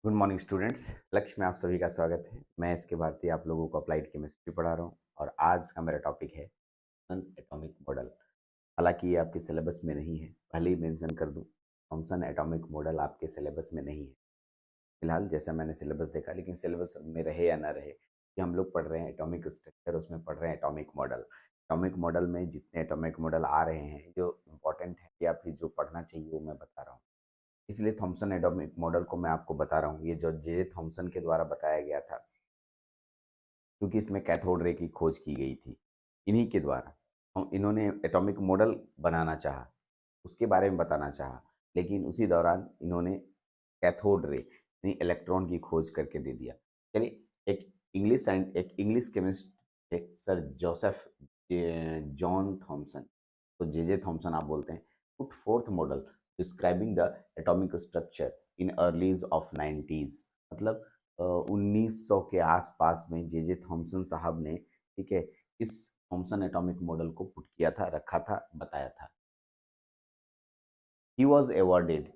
Good morning students. लक्ष्य में आप सभी का स्वागत है। मैं इसके भारती आप लोगों को अप्लाइड केमिस्ट्री पढ़ा रहा हूँ और आज का मेरा टॉपिक है एटॉमिक मॉडल। हालांकि ये आपके सिलेबस में नहीं है, पहले ही मेंशन कर दूँ, थॉमसन एटॉमिक मॉडल आपके सिलेबस में नहीं है फिलहाल, जैसा मैंने सिलेबस देखा। लेकिन सिलेबस में रहे या ना रहे, कि हम लोग पढ़ रहे हैं एटॉमिक स्ट्रक्चर, उसमें पढ़ रहे हैं एटॉमिक मॉडल। एटॉमिक मॉडल में जितने एटॉमिक मॉडल आ रहे हैं जो इंपॉर्टेंट है या फिर जो पढ़ना चाहिए वो मैं बता रहा हूँ। इसलिए थॉमसन एटॉमिक मॉडल को मैं आपको बता रहा हूँ। ये जो जे थॉमसन के द्वारा बताया गया था, क्योंकि इसमें कैथोड रे की खोज की गई थी इन्हीं के द्वारा। इन्होंने एटॉमिक मॉडल बनाना चाहा, उसके बारे में बताना चाहा, लेकिन उसी दौरान इन्होंने कैथोड रे यानी इलेक्ट्रॉन की खोज करके दे दिया। चलिए, एक इंग्लिश केमिस्ट थे, सर जोसेफ जॉन थॉमसन, तो जे थॉमसन आप बोलते हैं, put forth model describing the atomic structure in earlies of 90s। मतलब 1900 के आसपास में जे थॉमसन साहब ने, ठीक है, इस थॉमसन एटॉमिक मॉडल को पुट किया था, रखा था, बताया था। ही वॉज अवॉर्डेड,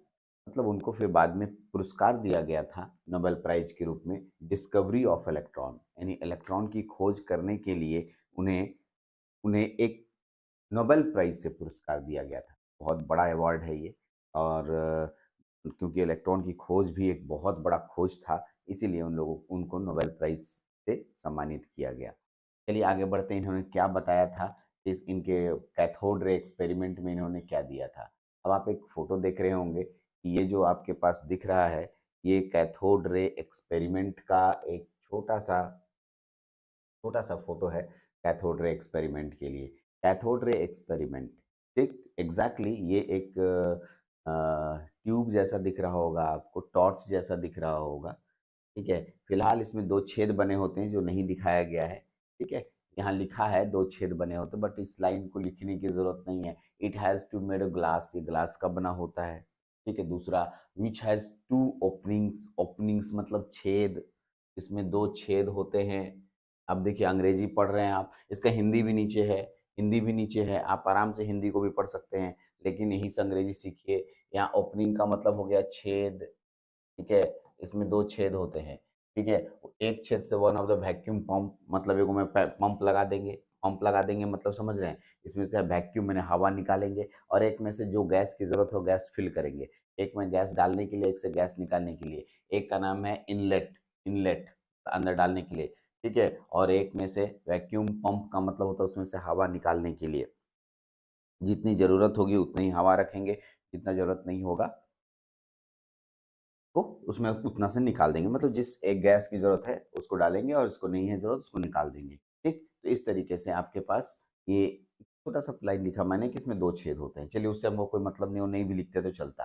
मतलब उनको फिर बाद में पुरस्कार दिया गया था नोबेल प्राइज के रूप में, डिस्कवरी ऑफ इलेक्ट्रॉन, यानी इलेक्ट्रॉन की खोज करने के लिए उन्हें उन्हें एक नोबेल प्राइज से पुरस्कार दिया गया था। बहुत बड़ा अवार्ड है ये। और क्योंकि इलेक्ट्रॉन की खोज भी एक बहुत बड़ा खोज था, इसीलिए उनको नोबेल प्राइज से सम्मानित किया गया। चलिए आगे बढ़ते हैं। इन्होंने क्या बताया था, इस इनके कैथोड रे एक्सपेरिमेंट में इन्होंने क्या दिया था। अब आप एक फोटो देख रहे होंगे कि ये जो आपके पास दिख रहा है, ये कैथोड रे एक्सपेरिमेंट का एक छोटा सा फोटो है कैथोड रे एक्सपेरिमेंट के लिए। कैथोड रे एक्सपेरिमेंट, ठीक एग्जैक्टली ये एक ट्यूब जैसा दिख रहा होगा आपको, टॉर्च जैसा दिख रहा होगा, ठीक है। फिलहाल इसमें दो छेद बने होते हैं जो नहीं दिखाया गया है, ठीक है। यहाँ लिखा है दो छेद बने होते हैं, बट इस लाइन को लिखने की जरूरत नहीं है। It has to made glass, ये ग्लास का बना होता है, ठीक है। दूसरा, which has two openings, openings मतलब छेद, इसमें दो छेद होते हैं। अब देखिए अंग्रेजी पढ़ रहे हैं आप, इसका हिंदी भी नीचे है, हिंदी भी नीचे है, आप आराम से हिंदी को भी पढ़ सकते हैं, लेकिन यहीं से अंग्रेजी सीखिए। यहाँ ओपनिंग का मतलब हो गया छेद, ठीक है। इसमें दो छेद होते हैं, ठीक है। एक छेद से one of the vacuum pump, मतलब एक में पंप लगा देंगे, पंप लगा देंगे मतलब समझ रहे हैं, इसमें से वैक्यूम मैंने हवा निकालेंगे, और एक में से जो गैस की जरूरत हो गैस फिल करेंगे। एक में गैस डालने के लिए, एक से गैस निकालने के लिए। एक का नाम है इनलेट, इनलेट अंदर डालने के लिए, ठीक है। और एक में से वैक्यूम पंप का मतलब होता है उसमें से हवा निकालने के लिए। जितनी जरूरत होगी उतनी ही हवा रखेंगे, जितना जरूरत नहीं होगा तो उसमें उतना से निकाल देंगे, मतलब जिस एक गैस की जरूरत है उसको डालेंगे और इसको नहीं है जरूरत उसको निकाल देंगे, ठीक। तो इस तरीके से आपके पास ये छोटा सा लाइन लिखा मैंने कि इसमें दो छेद होते हैं। चलिए उससे हमको कोई मतलब नहीं, वो नहीं भी लिखते तो चलता।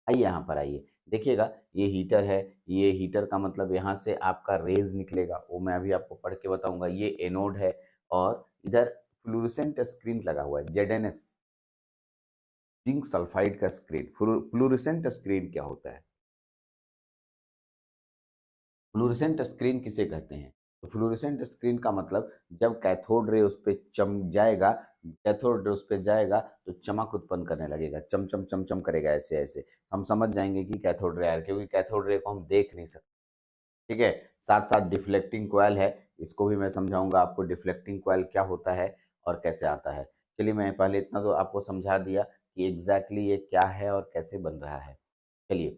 आइए यहाँ पर आइए, देखिएगा ये हीटर है, ये हीटर का मतलब यहाँ से आपका रेज निकलेगा, वो मैं अभी आपको पढ़ के बताऊंगा। ये एनोड है और इधर फ्लूरेसेंट स्क्रीन लगा हुआ है, जेडएनएस, जिंक सल्फाइड का स्क्रीन। फ्लूरेसेंट स्क्रीन क्या होता है, फ्लोरेसेंट स्क्रीन किसे कहते हैं? तो फ्लोरेसेंट स्क्रीन का मतलब जब कैथोड रे उस पर चम जाएगा, कैथोड रे उस पर जाएगा तो चमक उत्पन्न करने लगेगा, चम चम चम चम करेगा, ऐसे ऐसे हम समझ जाएंगे कि कैथोड रे आ रहा है, क्योंकि कैथोड रे को हम देख नहीं सकते, ठीक है। साथ साथ डिफ्लेक्टिंग कॉइल है, इसको भी मैं समझाऊंगा आपको, डिफ्लेक्टिंग कॉइल क्या होता है और कैसे आता है। चलिए मैं पहले इतना तो आपको समझा दिया कि एग्जैक्टली ये क्या है और कैसे बन रहा है। चलिए,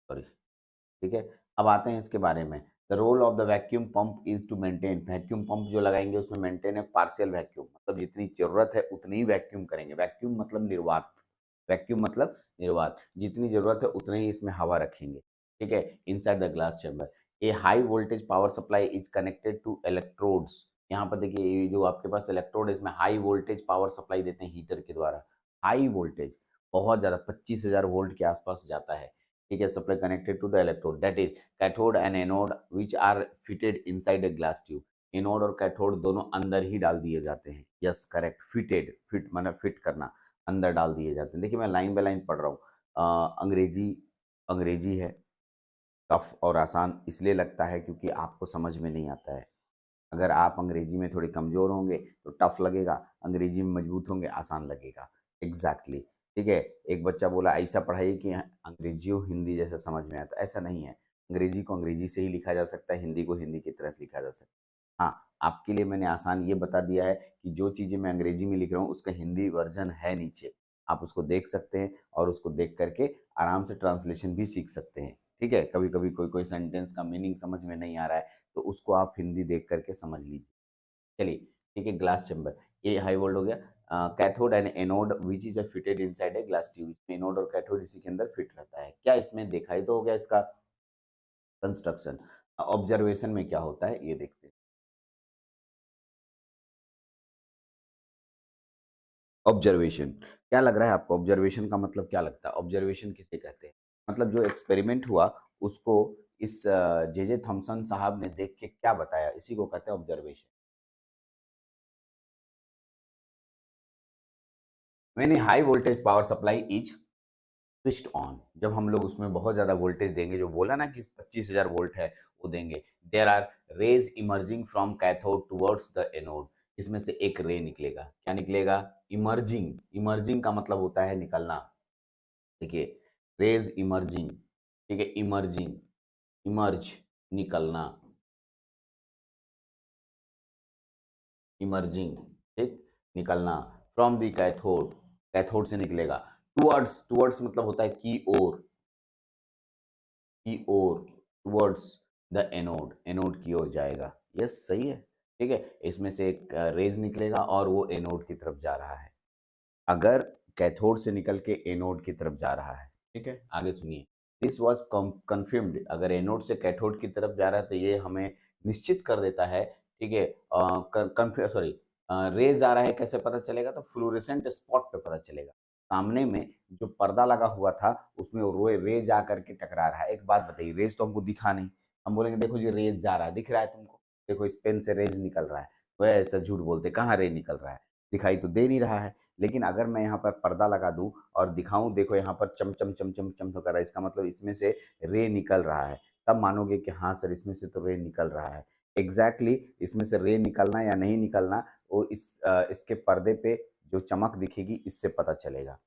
सॉरी, ठीक है। अब आते हैं इसके बारे में। The role of the vacuum pump is to maintain, vacuum pump जो लगाएंगे उसमें मेंटेन है पार्शियल वैक्यूम, मतलब जितनी जरूरत है उतनी ही वैक्यूम करेंगे। वैक्यूम मतलब निर्वात, वैक्यूम मतलब निर्वात, जितनी जरूरत है उतने ही इसमें हवा रखेंगे, ठीक है। Inside the glass chamber A high voltage power supply is connected two electrodes. यहाँ पर देखिए ये जो आपके पास इलेक्ट्रोड है इसमें हाई वोल्टेज पावर सप्लाई देते हैं हीटर के द्वारा। हाई वोल्टेज बहुत ज्यादा 25,000 वोल्ट के आसपास जाता है, ठीक है। Supply connected to the electrode, that is cathode and anode which are fitted inside a glass tube. Anode और कैथोड दोनों अंदर ही डाल दिए जाते हैं, यस करेक्ट, फिटेड, फिट माना फिट करना, अंदर डाल दिए जाते हैं। देखिए मैं लाइन बाय लाइन पढ़ रहा हूँ। अंग्रेजी, अंग्रेजी है, टफ और आसान इसलिए लगता है क्योंकि आपको समझ में नहीं आता है। अगर आप अंग्रेजी में थोड़े कमजोर होंगे तो टफ लगेगा, अंग्रेजी में मजबूत होंगे आसान लगेगा, एग्जैक्टली exactly. ठीक है। एक बच्चा बोला ऐसा पढ़ाइए कि अंग्रेजी और हिंदी जैसा समझ में आता, ऐसा नहीं है। अंग्रेजी को अंग्रेजी से ही लिखा जा सकता है, हिंदी को हिंदी की तरह से लिखा जा सकता है। हाँ, आपके लिए मैंने आसान ये बता दिया है कि जो चीज़ें मैं अंग्रेजी में लिख रहा हूँ उसका हिंदी वर्जन है नीचे, आप उसको देख सकते हैं और उसको देख करके आराम से ट्रांसलेशन भी सीख सकते हैं। ठीक है, कभी कभी कोई कोई सेंटेंस का मीनिंग समझ में नहीं आ रहा है तो उसको आप हिंदी देख करके समझ लीजिए। चलिए, ठीक है। ग्लास चैम्बर, ये हाई वोल्ट हो गया। Cathode and anode which is fitted inside a glass tube, इसमें एनोड और कैथोड इसी के अंदर फिट रहता है। क्या इसमें देखा ही तो हो गया इसका कंस्ट्रक्शन। ऑब्जर्वेशन में क्या होता है ये देखते हैं। ऑब्जर्वेशन क्या लग रहा है आपको? ऑब्जर्वेशन का मतलब क्या लगता है? ऑब्जर्वेशन किसे कहते हैं? मतलब जो एक्सपेरिमेंट हुआ उसको इस जे जे थॉमसन साहब ने देख के क्या बताया, इसी को कहते हैं observation. When A high voltage power supply is switched on, जब हम लोग उसमें बहुत ज्यादा वोल्टेज देंगे, जो बोला ना कि 25,000 वोल्ट है वो देंगे, there are rays emerging from cathode towards the anode, इसमें से एक रे निकलेगा। क्या निकलेगा? इमर्जिंग। इमर्जिंग का मतलब होता है निकलना। देखिए, रेज इमर्जिंग, ठीक है, इमर्जिंग, इमर्ज, निकलना, इमर्जिंग, ठीक, निकलना, फ्रॉम द कैथोड, कैथोड से निकलेगा, टुवर्ड्स, टुवर्ड्स मतलब होता है की ओर, की ओर, टुवर्ड्स द एनोड, एनोड की ओर जाएगा। यस, सही है। ठीक है, इसमें से एक रेज निकलेगा और वो एनोड की तरफ जा रहा है। अगर कैथोड से निकल के एनोड की तरफ जा रहा है, ठीक है, आगे सुनिए। दिस वॉज कंफर्म्ड, अगर एनोड से कैथोड की तरफ जा रहा है तो ये हमें निश्चित कर देता है, ठीक है। सॉरी, रेज आ रहा है कैसे पता चलेगा? तो फ्लोरेसेंट स्पॉट पे पता चलेगा। सामने में जो पर्दा लगा हुआ था उसमें वो रेज आ करके टकरा रहा है। एक बात बताइए, रेज तो हमको दिखा नहीं, हम बोलेंगे देखो जी रेज जा रहा है, दिख रहा है तुमको? देखो इस पेन से रेज निकल रहा है। वह ऐसा झूठ बोलते, कहाँ रे निकल रहा है? दिखाई तो दे नहीं रहा है। लेकिन अगर मैं यहाँ पर पर्दा लगा दूं और दिखाऊं, देखो यहाँ पर चम चम चम चम चम कर रहा है, इसका मतलब इसमें से रे निकल रहा है, तब मानोगे कि हाँ सर इसमें से तो रे निकल रहा है। एग्जैक्टली इसमें से रे निकलना या नहीं निकलना वो इसके पर्दे पे जो चमक दिखेगी इससे पता चलेगा।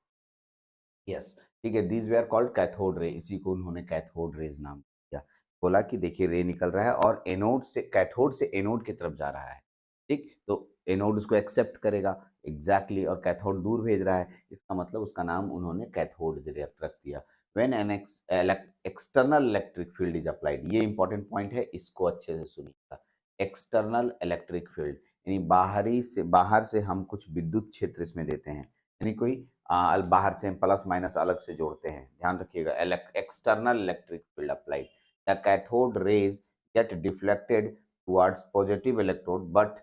यस, ठीक है। These they are called cathode ray, इसी को उन्होंने कैथोड रेज नाम दिया। बोला कि देखिए रे निकल रहा है और एनोड से, कैथोड से एनोड की तरफ जा रहा है। ठीक, तो एनोड उसको एक्सेप्ट करेगा, एग्जैक्टली exactly, और कैथोड दूर भेज रहा है, इसका मतलब उसका नाम उन्होंने कैथोड रख दिया। When an external electric field is applied, ये इंपॉर्टेंट पॉइंट है, इसको अच्छे से सुनिएगा। एक्सटर्नल इलेक्ट्रिक फील्ड यानी बाहरी से, बाहर से हम कुछ विद्युत क्षेत्र इसमें देते हैं, यानी कोई बाहर से हम प्लस माइनस अलग से जोड़ते हैं, ध्यान रखिएगा। External electric field applied, the cathode rays get deflected towards positive electrode, but,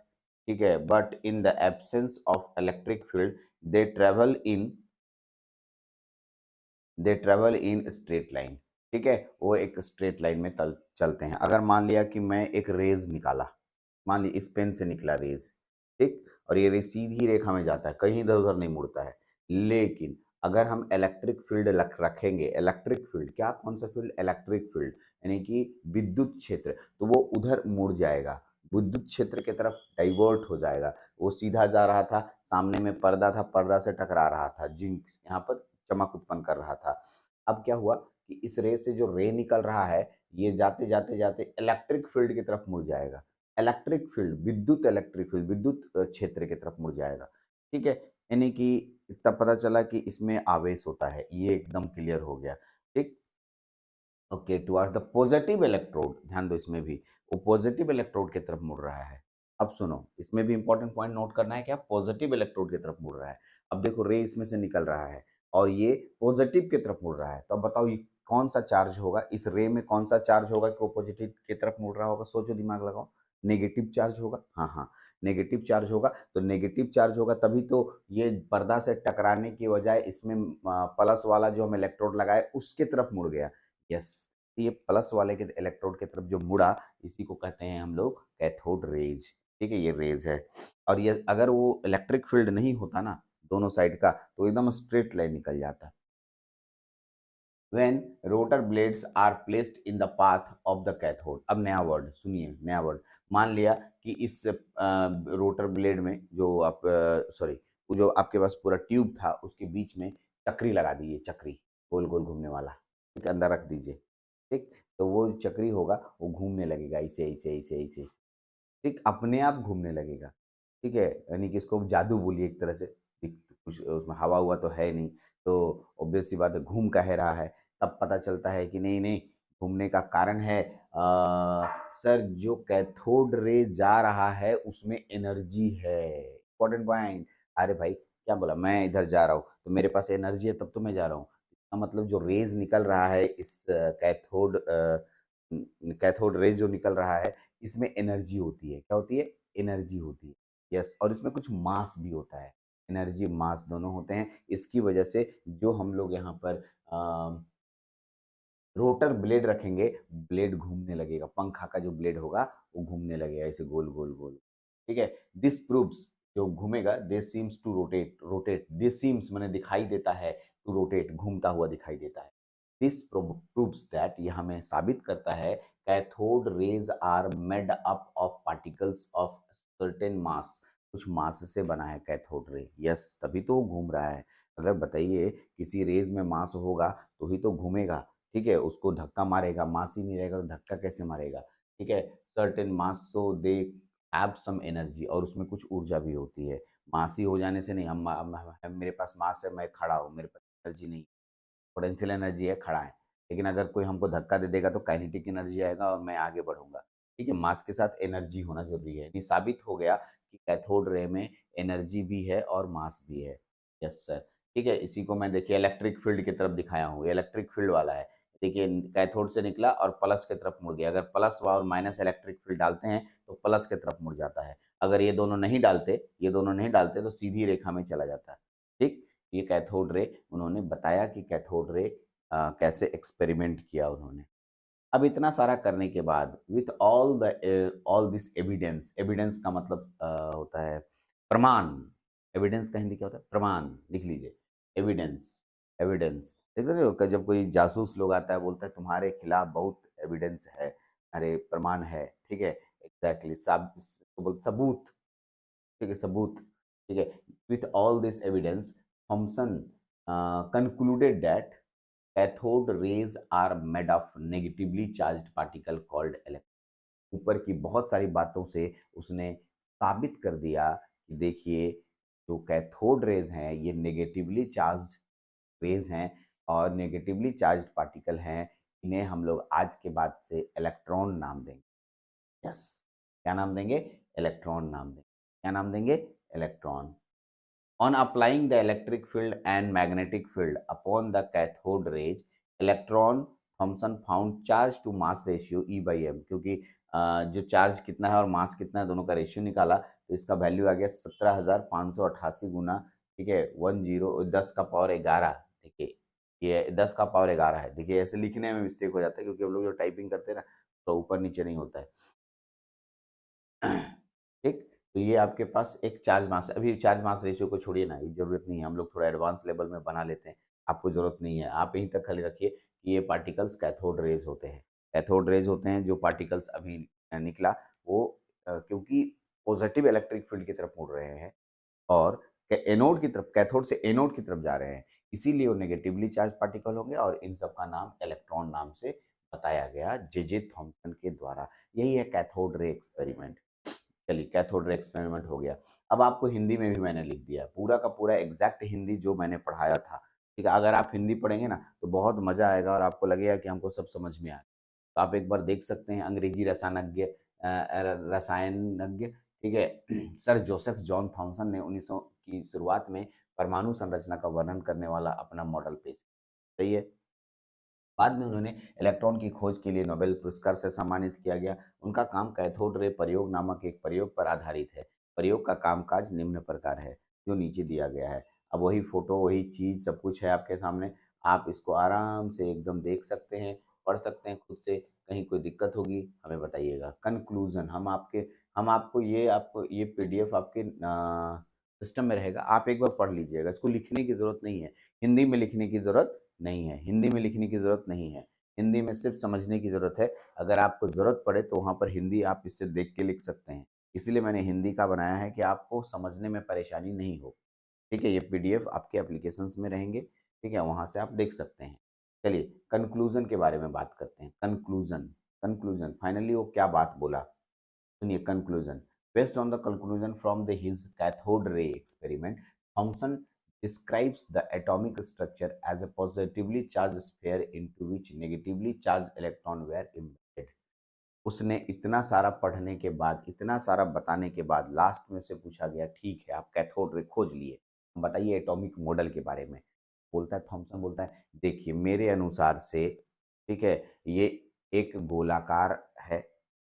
ठीक है, but in the absence of electric field they travel in, they travel in straight line. ठीक है, वो एक स्ट्रेट लाइन में चलते हैं। अगर मान लिया कि मैं एक रेज निकाला, मान ली इस पेन से निकला रेज, ठीक, और ये रेज सीधी रेखा में जाता है, कहीं इधर उधर नहीं मुड़ता है। लेकिन अगर हम इलेक्ट्रिक फील्ड रखेंगे, इलेक्ट्रिक फील्ड क्या, कौन सा फील्ड? इलेक्ट्रिक फील्ड, यानी कि विद्युत क्षेत्र, तो वो उधर मुड़ जाएगा, विद्युत क्षेत्र की तरफ डाइवर्ट हो जाएगा। वो सीधा जा रहा था, सामने में पर्दा था, पर्दा से टकरा रहा था, जिंक यहाँ पर चमक उत्पन्न कर रहा था। अब क्या हुआ कि इस रे से जो रे निकल रहा है ये जाते जाते जाते इलेक्ट्रिक फील्ड की तरफ मुड़ जाएगा। इलेक्ट्रिक फील्ड, विद्युत इलेक्ट्रिक फील्ड, विद्युत क्षेत्र की तरफ मुड़ जाएगा। ठीक है, यानी कि तब पता चला कि इसमें आवेश होता है, ये एकदम क्लियर हो गया। ठीक, okay, towards the positive electrode, ध्यान दो इसमें भी वो पॉजिटिव इलेक्ट्रोड की तरफ मुड़ रहा है। अब सुनो, इसमें भी इंपॉर्टेंट पॉइंट नोट करना है, क्या पॉजिटिव इलेक्ट्रोड की तरफ मुड़ रहा है। अब देखो रे इसमें से निकल रहा है और ये पॉजिटिव की तरफ मुड़ रहा है, तो अब बताओ ये कौन सा चार्ज होगा, इस रे में कौन सा चार्ज होगा कि वो पॉजिटिव की तरफ मुड़ रहा होगा? सोचो, दिमाग लगाओ। नेगेटिव चार्ज होगा, हाँ हाँ, नेगेटिव चार्ज होगा। तो नेगेटिव चार्ज होगा तभी तो ये पर्दा से टकराने की बजाय इसमें प्लस वाला जो हम इलेक्ट्रोड लगाए उसके तरफ मुड़ गया। यस, ये प्लस वाले के इलेक्ट्रोड की तरफ जो मुड़ा, इसी को कहते हैं हम लोग कैथोड रेज। ठीक है, ये रेज है। और ये अगर वो इलेक्ट्रिक फील्ड नहीं होता ना दोनों साइड का, तो एकदम स्ट्रेट लाइन निकल जाता। when rotor blades are placed in the path of the cathode, अब नया वर्ड सुनिए, नया वर्ड। मान लिया कि इस रोटर ब्लेड में जो आप, सॉरी, वो जो आपके पास पूरा ट्यूब था उसके बीच में चक्री लगा दीजिए, चक्री गोल गोल घूमने वाला, ठीक है, अंदर रख दीजिए। ठीक, तो वो चक्री होगा, वो घूमने लगेगा ऐसे ऐसे ऐसे ऐसे, ठीक, अपने आप घूमने लगेगा। ठीक है, यानी कि इसको जादू बोलिए एक तरह से। कुछ उसमें हवा हुआ तो है नहीं, तो ऑब्वियस सी बात है, घूम काहे रहा है। तब पता चलता है कि नहीं नहीं, घूमने का कारण है सर, जो कैथोड रे जा रहा है उसमें एनर्जी है। Important point. अरे भाई क्या बोला, मैं इधर जा रहा हूँ तो मेरे पास एनर्जी है, तब तो मैं जा रहा हूँ। इसका मतलब जो रेज निकल रहा है इस कैथोड रेज जो निकल रहा है, इसमें एनर्जी होती है। क्या होती है? एनर्जी होती है। यस, और इसमें कुछ मास भी होता है। एनर्जी मास दोनों होते हैं। इसकी वजह से जो हम लोग यहाँ पर रोटर ब्लेड रखेंगे, ब्लेड घूमने लगेगा, पंखा का जो ब्लेड होगा वो घूमने लगेगा ऐसे गोल गोल गोल। ठीक है, दिस प्रूव्स, जो घूमेगा, this seems to rotate, rotate, this seems मैंने दिखाई देता है, टू रोटेट, घूमता हुआ दिखाई देता है। दिस प्रूव्स दैट, यह हमें साबित करता है, cathode rays are made up of particles of certain mass, कुछ मास से बना है कैथोड रे। यस, तभी तो वो घूम रहा है। अगर बताइए किसी रेज में मास होगा तो ही तो घूमेगा। ठीक है, उसको धक्का मारेगा, मास ही नहीं रहेगा तो धक्का कैसे मारेगा। ठीक है, certain mass, so they have some energy, और उसमें कुछ ऊर्जा भी होती है। मास ही हो जाने से नहीं, मेरे पास मास है, मैं खड़ा हूँ, मेरे पास एनर्जी नहीं, पोटेंशियल एनर्जी है, खड़ा है। लेकिन अगर कोई हमको धक्का दे देगा तो काइनेटिक एनर्जी आएगा और मैं आगे बढ़ूंगा। ठीक है, मास के साथ एनर्जी होना जरूरी है। ये साबित हो गया कि कैथोड रे में एनर्जी भी है और मास भी है। Yes sir. ठीक है, इसी को मैं देखिए इलेक्ट्रिक फील्ड की तरफ दिखाया हूँ, ये इलेक्ट्रिक फील्ड वाला है। देखिए, कैथोड से निकला और प्लस की तरफ मुड़ गया। अगर प्लस और माइनस इलेक्ट्रिक फील्ड डालते हैं तो प्लस की तरफ मुड़ जाता है। अगर ये दोनों नहीं डालते, ये दोनों नहीं डालते तो सीधी रेखा में चला जाता है। ठीक, ये कैथोड रे उन्होंने बताया कि कैथोड रे कैसे एक्सपेरिमेंट किया उन्होंने। अब इतना सारा करने के बाद, with all this evidence, evidence का मतलब होता है प्रमाण। एविडेंस का हिंदी क्या होता है? प्रमाण, लिख लीजिए, एविडेंस। एविडेंस देख रहे हो, जब कोई जासूस लोग आता है, बोलता है तुम्हारे खिलाफ बहुत एविडेंस है, अरे प्रमाण है, ठीक है, एग्जैक्टली, सबूत, ठीक है, सबूत। ठीक है, with all this evidence, Thomson concluded that cathode rays are made of negatively charged particle called electron। ऊपर की बहुत सारी बातों से उसने साबित कर दिया कि देखिए, जो कैथोड रेज हैं ये नेगेटिवली चार्ज्ड रेज हैं, और नेगेटिवली चार्ज्ड पार्टिकल हैं। इन्हें हम लोग आज के बाद से इलेक्ट्रॉन नाम देंगे। यस, क्या नाम देंगे? इलेक्ट्रॉन नाम देंगे। क्या नाम देंगे? Electron. On applying the electric field and magnetic field upon the cathode rays, electron, Thomson found charge to mass ratio E by m, क्योंकि जो चार्ज कितना है और मास कितना है दोनों का रेशियो निकाला, तो इसका वैल्यू आ गया 17,588 गुना, ठीक है, 10 का पावर 11। देखिए, ये 10 का पावर 11 है। देखिए, ऐसे लिखने में मिस्टेक हो जाता है क्योंकि हम लोग जो टाइपिंग करते हैं ना, तो ऊपर नीचे नहीं होता है। ठीक, तो ये आपके पास एक चार्ज मास, अभी चार्ज मास रेशियो को छोड़िए ना, ये जरूरत नहीं है, हम लोग थोड़ा एडवांस लेवल में बना लेते हैं। आपको जरूरत नहीं है, आप यहीं तक खाली रखिए कि ये पार्टिकल्स कैथोड रेज होते हैं। कैथोड रेज होते हैं जो पार्टिकल्स अभी निकला, वो क्योंकि पॉजिटिव इलेक्ट्रिक फील्ड की तरफ मुड़ रहे हैं और एनोड की तरफ, कैथोड से एनोड की तरफ जा रहे हैं, इसीलिए वो नेगेटिवली चार्ज पार्टिकल होंगे, और इन सब का नाम इलेक्ट्रॉन नाम से बताया गया जे थॉमसन के द्वारा। यही है कैथोड रे एक्सपेरिमेंट। चलिए, कैथोड रे एक्सपेरिमेंट हो गया। अब आपको हिंदी में भी मैंने लिख दिया, पूरा का पूरा एग्जैक्ट हिंदी जो मैंने पढ़ाया था। ठीक है, अगर आप हिंदी पढ़ेंगे ना तो बहुत मजा आएगा और आपको लगेगा कि हमको सब समझ में आया। तो आप एक बार देख सकते हैं, अंग्रेजी रसायनज्ञ, रसायनज्ञ, ठीक है, सर जोसेफ जॉन थॉमसन ने 1900 की शुरुआत में परमाणु संरचना का वर्णन करने वाला अपना मॉडल पेश किया। सही है। बाद में उन्होंने इलेक्ट्रॉन की खोज के लिए नोबेल पुरस्कार से सम्मानित किया गया। उनका काम कैथोड रे प्रयोग नामक एक प्रयोग पर आधारित है। प्रयोग का कामकाज निम्न प्रकार है, जो नीचे दिया गया है। अब वही फोटो, वही चीज, सब कुछ है आपके सामने। आप इसको आराम से एकदम देख सकते हैं, पढ़ सकते हैं खुद से। कहीं कोई दिक्कत होगी हमें बताइएगा। कंक्लूजन, हम आपको ये पीडीएफ आपके सिस्टम में रहेगा, आप एक बार पढ़ लीजिएगा। इसको लिखने की जरूरत नहीं है, हिंदी में लिखने की जरूरत नहीं है, हिंदी में लिखने की ज़रूरत नहीं है। हिंदी में सिर्फ समझने की ज़रूरत है। अगर आपको ज़रूरत पड़े तो वहाँ पर हिंदी आप इससे देख के लिख सकते हैं। इसीलिए मैंने हिंदी का बनाया है कि आपको समझने में परेशानी नहीं हो। ठीक है, ये पीडीएफ आपके एप्लीकेशंस में रहेंगे। ठीक है, वहां से आप देख सकते हैं। चलिए कंक्लूजन के बारे में बात करते हैं। कंक्लूजन, कंक्लूजन फाइनली वो क्या बात बोला, सुनिए conclusion. Based on the conclusion from the his cathode ray experiment, Thomson describes the atomic structure as a positively charged sphere into which negatively charged electron were embedded। उसने इतना सारा पढ़ने के बाद, इतना सारा बताने के बाद लास्ट में से पूछा गया, ठीक है आप कैथोड रे खोज लिए, बताइए एटॉमिक मॉडल के बारे में। बोलता है थॉमसन, बोलता है देखिए मेरे अनुसार से, ठीक है, ये एक गोलाकार है,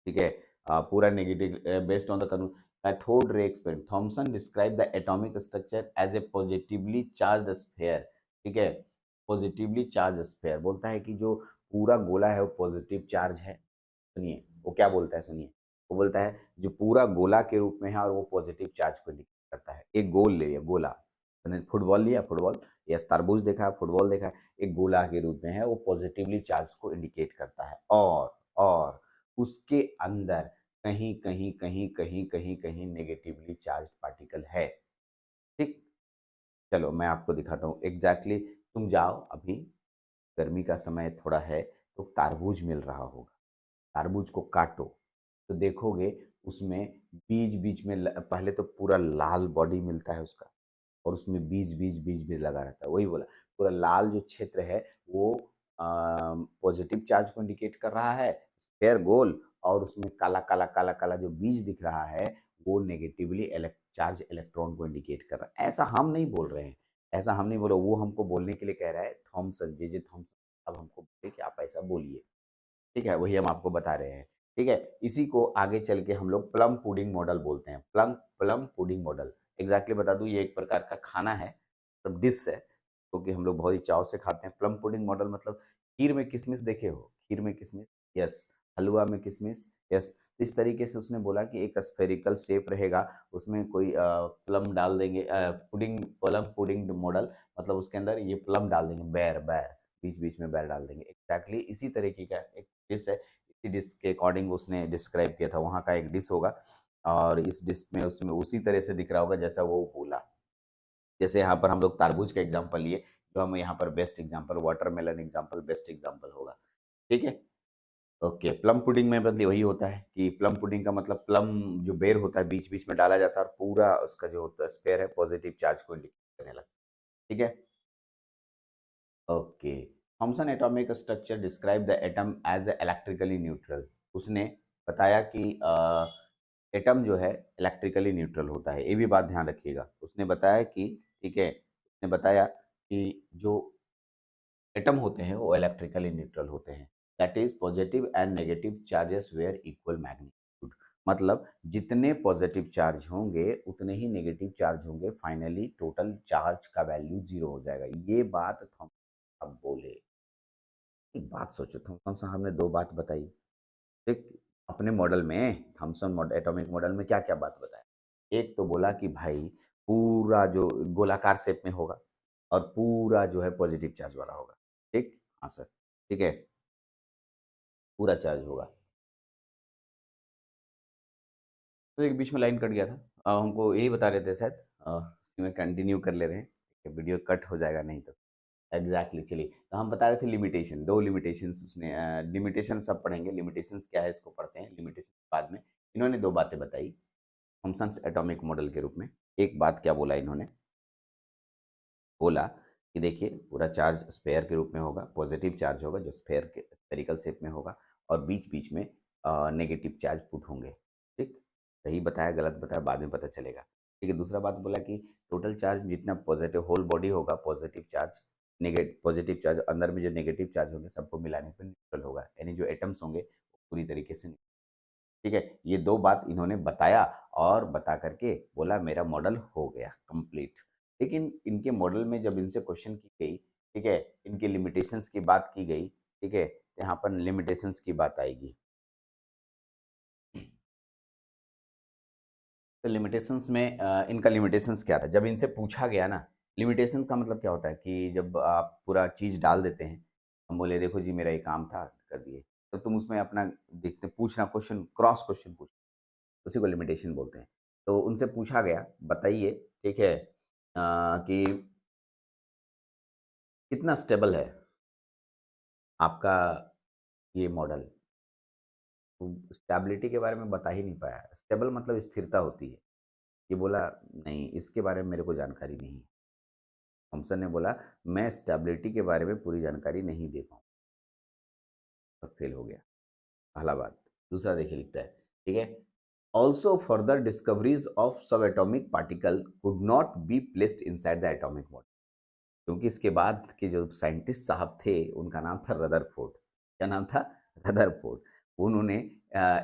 ठीक है, पूरा negative based on the cathode ray experiment, Thomson describe the atomic structure as a positively charged sphere, ठीक है, पॉजिटिवली चार्ज स्फीयर। बोलता है कि जो पूरा गोला है वो पॉजिटिव चार्ज है। सुनिए वो क्या बोलता है, सुनिए वो बोलता है जो पूरा गोला के रूप में है और वो पॉजिटिव चार्ज को इंडिकेट करता है। एक गोल ले लिया, गोला, मैंने फुटबॉल लिया, फुटबॉल या तरबूज देखा है, फुटबॉल देखा है, एक गोला के रूप में है, वो पॉजिटिवली चार्ज को इंडिकेट करता है। और उसके अंदर कहीं कहीं कहीं कहीं कहीं कहीं नेगेटिवली चार्ज पार्टिकल है। ठीक, चलो मैं आपको दिखाता हूँ एग्जैक्टली तुम जाओ अभी, गर्मी का समय थोड़ा है तो तारबूज मिल रहा होगा, तरबूज को काटो तो देखोगे उसमें बीज बीच में पहले तो पूरा लाल बॉडी मिलता है उसका, और उसमें बीज बीज बीज भी लगा रहता है। वही बोला, पूरा लाल जो क्षेत्र है वो पॉजिटिव चार्ज को इंडिकेट कर रहा है, स्फेयर गोल, और उसमें काला काला काला काला जो बीज दिख रहा है वो नेगेटिवली चार्ज इलेक्ट्रॉन को इंडिकेट कर रहा है। ऐसा हम नहीं बोल रहे हैं, ऐसा हम नहीं बोल रहे, वो हमको बोलने के लिए कह रहा है थॉमसन, जे थॉमसन। अब हमको बोले कि आप ऐसा बोलिए, ठीक है, वही हम आपको बता रहे हैं। ठीक है, इसी को आगे चल के हम लोग प्लम पुडिंग मॉडल बोलते हैं। Plum plum pudding model exactly बता दूं, ये एक प्रकार का खाना है, मतलब डिश है, क्योंकि हम लोग बहुत ही चाव से खाते हैं। प्लम पुडिंग मॉडल मतलब खीर में किशमिश देखे हो, खीर में किशमिश, यस, हलवा में किशमिश, यस। तो इस तरीके से उसने बोला कि एक स्फेरिकल शेप रहेगा, उसमें कोई प्लम डाल देंगे, पुडिंग, प्लम पुडिंग मॉडल, मतलब उसके अंदर ये प्लम डाल देंगे, बैर बैर, बीच बीच में बैर डाल देंगे। एग्जैक्टली इसी तरीके का एक डिश है, इसी डिश के अकॉर्डिंग उसने डिस्क्राइब किया था, वहाँ का एक डिश होगा, और इस डिश में उसमें उसी तरह से दिख रहा होगा जैसा वो बोला। जैसे यहाँ पर हम लोग तरबूज का एग्जाम्पल लिए, तो हम यहाँ पर best example, watermelon example best example होगा। ठीक है, ओके। प्लम पुडिंग में बदली वही होता है कि प्लम पुडिंग का मतलब प्लम जो बेर होता है बीच बीच में डाला जाता है, और पूरा उसका जो होता है स्पेयर है पॉजिटिव चार्ज को इंडिकेट करने लगता है। ठीक है, okay. Thomson atomic structure describe the atom as electrically neutral. उसने बताया कि एटम जो है इलेक्ट्रिकली न्यूट्रल होता है, ये भी बात ध्यान रखिएगा। उसने बताया कि, ठीक है, उसने बताया कि जो एटम होते हैं वो इलेक्ट्रिकली न्यूट्रल होते हैं, that is positive and negative charges were equal magnitude. मतलब जितने पॉजिटिव चार्ज होंगे उतने ही नेगेटिव चार्ज होंगे, फाइनली टोटल चार्ज का वैल्यू जीरो हो जाएगा। ये बात थॉमसन साहब बोले। एक बात सोचो, थॉमसन साहब ने दो बात बताई, ठीक, अपने मॉडल में, थॉमसन मॉडल एटॉमिक मॉडल में क्या क्या बात बताया। एक तो बोला कि भाई पूरा जो गोलाकार शेप में होगा और पूरा जो है पॉजिटिव चार्ज वाला होगा। ठीक, हाँ सर, ठीक है, पूरा चार्ज होगा। तो एक बीच में लाइन कट गया था, हमको यही बता रहे थे शायद, इसी में कंटिन्यू कर ले रहे हैं, वीडियो कट हो जाएगा नहीं तो। एग्जैक्टली, चलिए तो हम बता रहे थे लिमिटेशन, दो लिमिटेशंस उसने, लिमिटेशन सब पढ़ेंगे, लिमिटेशंस क्या है इसको पढ़ते हैं, लिमिटेशन बाद में। इन्होंने दो बातें बताई थॉमसन एटॉमिक मॉडल के रूप में। एक बात क्या बोला इन्होंने, बोला कि देखिए पूरा चार्ज स्फेयर के रूप में होगा, पॉजिटिव चार्ज होगा जो स्फेयर के स्फेरिकल शेप में होगा, और बीच बीच में नेगेटिव चार्ज पुट होंगे। ठीक, सही बताया गलत बताया बाद में पता चलेगा। ठीक है, दूसरा बात बोला कि टोटल चार्ज जितना पॉजिटिव होल बॉडी होगा, positive charge, negative positive charge, अंदर में जो नेगेटिव चार्ज होंगे सबको मिलाने पर न्यूट्रल होगा, यानी जो एटम्स होंगे वो पूरी तरीके से। ठीक है, ये दो बात इन्होंने बताया, और बता करके बोला मेरा मॉडल हो गया कंप्लीट। लेकिन इनके मॉडल में जब इनसे क्वेश्चन की गई, ठीक है, इनके लिमिटेशंस की बात की गई, ठीक है, तो यहाँ पर लिमिटेशंस की बात आएगी। तो लिमिटेशंस में इनका लिमिटेशंस क्या था जब इनसे पूछा गया ना। लिमिटेशन का मतलब क्या होता है कि जब आप पूरा चीज़ डाल देते हैं, हम बोले देखो जी मेरा ये काम था कर दिए, तो तुम उसमें अपना देखते पूछना, क्वेश्चन क्रॉस क्वेश्चन पूछ, उसी को लिमिटेशन बोलते हैं। तो उनसे पूछा गया बताइए, ठीक है, कि कितना स्टेबल है आपका ये मॉडल। तो स्टेबिलिटी के बारे में बता ही नहीं पाया। स्टेबल मतलब स्थिरता होती है। ये बोला नहीं, इसके बारे में मेरे को जानकारी नहीं है। थॉमसन ने बोला मैं स्टेबिलिटी के बारे में पूरी जानकारी नहीं दे पाऊँ, और फेल हो गया। पहला बात। दूसरा देखिए लिखता है, ठीक है, ऑल्सो फर्दर डिस्कवरीज ऑफ सब atomic particle could not be placed inside the atomic model. क्योंकि इसके बाद के जो साइंटिस्ट साहब थे उनका नाम था रदरफोर्ड। क्या नाम था? रदरफोर्ड। उन्होंने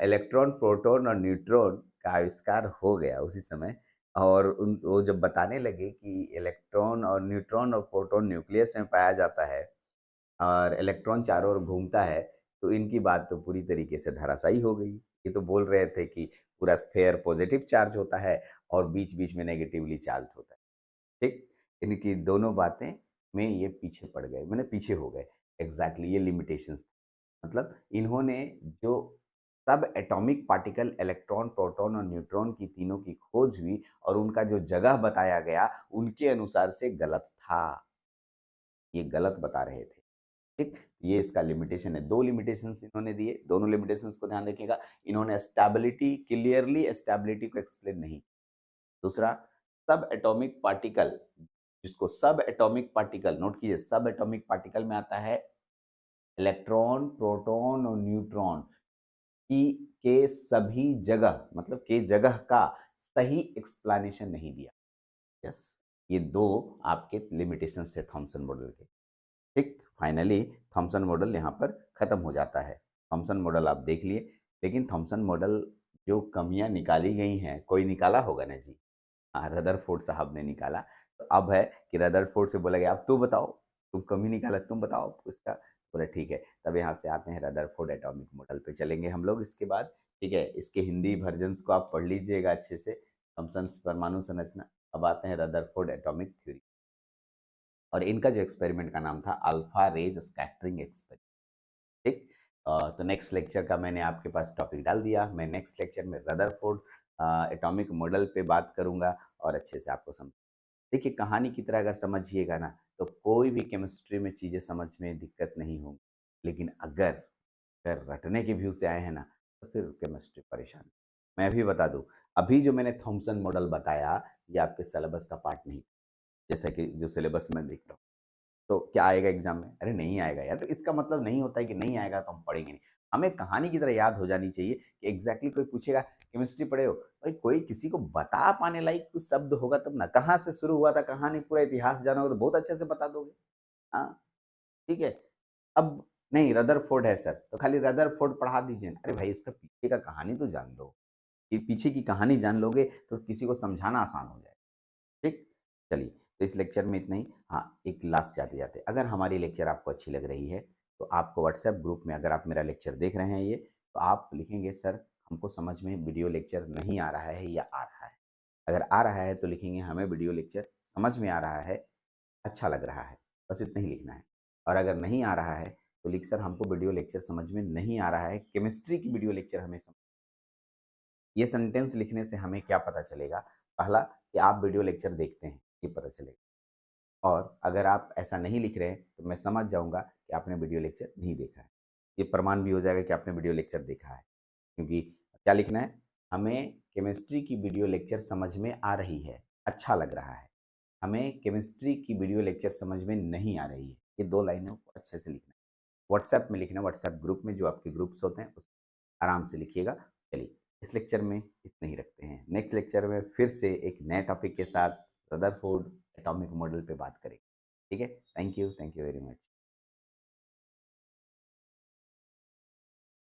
इलेक्ट्रॉन, प्रोटॉन और न्यूट्रॉन का आविष्कार हो गया उसी समय। और वो जब बताने लगे कि इलेक्ट्रॉन और न्यूट्रॉन और प्रोटॉन न्यूक्लियस में पाया जाता है और इलेक्ट्रॉन चारों ओर घूमता है, तो इनकी बात तो पूरी तरीके से धराशायी हो गई। ये तो बोल रहे थे कि पूरा स्फेयर पॉजिटिव चार्ज होता है और बीच बीच में नेगेटिवली चार्ज होता है। ठीक। इनकी दोनों बातें में ये पीछे पड़ गए, मैंने पीछे हो गए। एग्जैक्टली ये लिमिटेशंस। मतलब इन्होंने जो सब एटॉमिक पार्टिकल इलेक्ट्रॉन, प्रोटॉन और न्यूट्रॉन की तीनों की खोज हुई और उनका जो जगह बताया गया उनके अनुसार से गलत था। ये गलत बता रहे थे। ठीक। ये इसका लिमिटेशन है। दो लिमिटेशंस इन्होंने दिए, दोनों लिमिटेशंस को ध्यान रखिएगा। इन्होंने स्टेबिलिटी, क्लियरली स्टेबिलिटी को एक्सप्लेन नहीं। दूसरा, सब एटॉमिक पार्टिकल, जिसको सब एटॉमिक पार्टिकल, नोट कीजिए, सब एटॉमिक पार्टिकल में आता है इलेक्ट्रॉन, प्रोटॉन और न्यूट्रॉन की के सभी जगह, मतलब के जगह का सही एक्सप्लेनेशन नहीं दिया। यस, ये दो आपके लिमिटेशंस थे थॉमसन मॉडल के। ठीक। फाइनली थॉमसन मॉडल यहाँ पर खत्म हो जाता है। थॉमसन मॉडल आप देख लिए, लेकिन थॉमसन मॉडल जो कमियां निकाली गई हैं, कोई निकाला होगा ना जी। हाँ, रदरफोर्ड साहब ने निकाला। तो अब है कि रदरफोर्ड से बोला गया अब तू बताओ, तुम कमी निकाला, तुम बताओ इसका। बोले ठीक है। तब यहाँ से आते हैं रदरफोर्ड एटॉमिक मॉडल पे चलेंगे हम लोग इसके बाद। ठीक है, इसके हिंदी वर्जन्स को आप पढ़ लीजिएगा अच्छे से, थॉमसन परमाणु संरचना। अब आते हैं रदरफोर्ड एटॉमिक थ्योरी। और इनका जो एक्सपेरिमेंट का नाम था अल्फा रेज स्कैटरिंग एक्सपेरिमेंट। ठीक। तो नेक्स्ट लेक्चर का मैंने आपके पास टॉपिक डाल दिया। मैं नेक्स्ट लेक्चर में रदरफोर्ड एटॉमिक मॉडल पे बात करूंगा और अच्छे से आपको समझ। देखिए, कहानी की तरह अगर समझिएगा ना तो कोई भी केमिस्ट्री में चीज़ें समझ में दिक्कत नहीं होगी। लेकिन अगर अगर रटने के व्यू से आए हैं ना तो फिर केमिस्ट्री परेशान। मैं भी बता दूं, अभी जो मैंने थॉमसन मॉडल बताया ये आपके सिलेबस का पार्ट नहीं। जैसा कि जो सिलेबस में देखता हूँ, तो क्या आएगा एग्जाम में? अरे नहीं आएगा यार। तो इसका मतलब नहीं होता है कि नहीं आएगा तो हम पढ़ेंगे नहीं। हमें कहानी की तरह याद हो जानी चाहिए कि एग्जैक्टली कोई पूछेगा केमिस्ट्री पढ़े हो, भाई कोई किसी को बता पाने लायक कुछ शब्द होगा तब ना। कहाँ से शुरू हुआ था कहानी, पूरा इतिहास जाना होगा तो बहुत अच्छे से बता दोगे। हाँ, ठीक है। अब नहीं, रदरफोर्ड है सर तो खाली रदरफोर्ड पढ़ा दीजिए। अरे भाई इसका पीछे का कहानी तो जान लो। कि पीछे की कहानी जान लोगे तो किसी को समझाना आसान हो जाए। ठीक। चलिए, तो इस लेक्चर में इतना ही। हाँ, एक लास्ट जाते जाते, अगर हमारी लेक्चर आपको अच्छी लग रही है तो आपको व्हाट्सएप ग्रुप में, अगर आप मेरा लेक्चर देख रहे हैं ये, तो आप लिखेंगे सर हमको समझ में वीडियो लेक्चर नहीं आ रहा है या आ रहा है। अगर आ रहा है तो लिखेंगे हमें वीडियो लेक्चर समझ में आ रहा है, अच्छा लग रहा है। बस इतना ही लिखना है। और अगर नहीं आ रहा है तो लिख सर हमको वीडियो लेक्चर समझ में नहीं आ रहा है, केमिस्ट्री की वीडियो लेक्चर हमें समझ। ये सेंटेंस लिखने से हमें क्या पता चलेगा? पहला, कि आप वीडियो लेक्चर देखते हैं, ये पता चलेगा। और अगर आप ऐसा नहीं लिख रहे हैं तो मैं समझ जाऊंगा कि आपने वीडियो लेक्चर नहीं देखा है। ये प्रमाण भी हो जाएगा कि आपने वीडियो लेक्चर देखा है। क्योंकि क्या लिखना है? हमें केमिस्ट्री की वीडियो लेक्चर समझ में आ रही है, अच्छा लग रहा है। हमें केमिस्ट्री की वीडियो लेक्चर समझ में नहीं आ रही है। ये दो लाइनों को अच्छे से लिखना है। व्हाट्सएप में लिखना, व्हाट्सएप ग्रुप में जो आपके ग्रुप्स होते हैं उस आराम से लिखिएगा। चलिए, इस लेक्चर में इतना ही रखते हैं। नेक्स्ट लेक्चर में फिर से एक नए टॉपिक के साथ रदरफोर्ड एटॉमिक मॉडल पे बात करेंगे। ठीक है। Thank you very much.